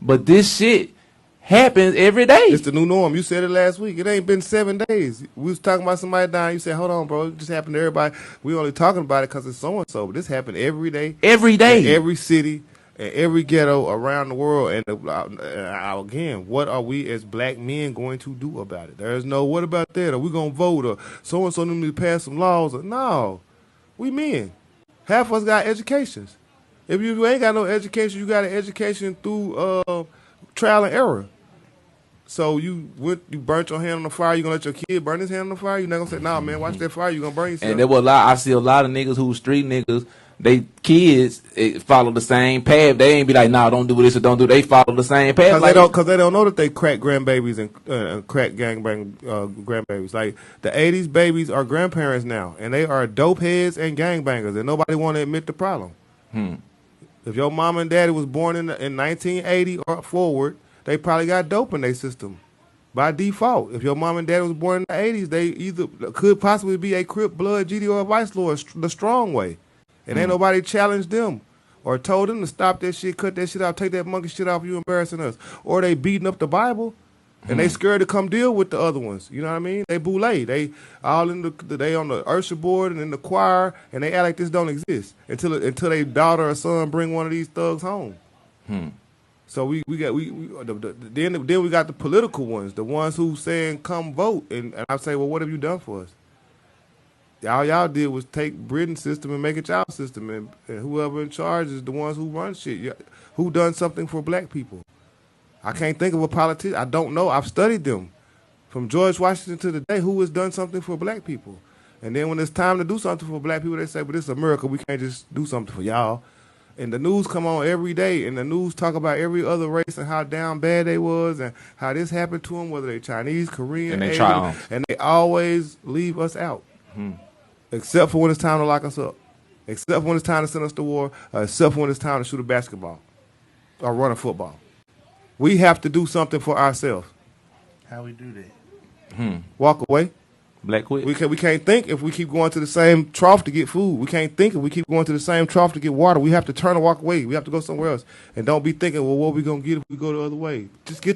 But this shit happens every day. It's the new norm. You said it last week. It ain't been 7 days. We was talking about somebody dying. You said, hold on, bro. It just happened to everybody. We only talking about it because it's so-and-so. But this happened every day. Every day. In every city. In every ghetto around the world. And again, what are we as black men going to do about it? There's no, what about that? Are we going to vote? Or so-and-so need to pass some laws? No. We men. Half of us got educations. If you ain't got no education, you got an education through trial and error. So you burnt your hand on the fire, you gonna let your kid burn his hand on the fire? You're not gonna say, nah, man, watch that fire, you gonna burn yourself. And there were I see a lot of niggas who street niggas, they kids follow the same path. They ain't be like, nah, don't do this or don't do. They follow the same path. Because they don't know that they crack grandbabies and crack gangbang grandbabies. Like the 80s babies are grandparents now, and they are dope heads and gangbangers, and nobody want to admit the problem. If your mom and daddy was born in 1980 or forward, they probably got dope in their system by default. If your mom and dad was born in the 80s, they either could possibly be a Crip, Blood, GD, or a Vice Lord the strong way. And ain't nobody challenged them or told them to stop that shit, cut that shit out, take that monkey shit off, you embarrassing us. Or they beating up the Bible and they scared to come deal with the other ones. You know what I mean? They boule. They all in they on the usher board and in the choir, and they act like this don't exist until their daughter or son bring one of these thugs home. So then we got the political ones, the ones who saying come vote, and I say, well, what have you done for us? All y'all did was take Britain's system and make it y'all system, and whoever in charge is the ones who run shit. Who done something for black people? I can't think of a politician. I don't know. I've studied them from George Washington to today. Who has done something for black people? And then when it's time to do something for black people, they say, but this is America. We can't just do something for y'all. And the news come on every day, and the news talk about every other race and how down bad they was and how this happened to them, whether they Chinese, Korean, and they Asian, and they always leave us out, except for when it's time to lock us up, except for when it's time to send us to war, except for when it's time to shoot a basketball or run a football. We have to do something for ourselves. How we do that? Walk away. Black quit. We can't think if we keep going to the same trough to get food. We can't think if we keep going to the same trough to get water. We have to turn and walk away. We have to go somewhere else. And don't be thinking, well, what are we going to get if we go the other way? Just get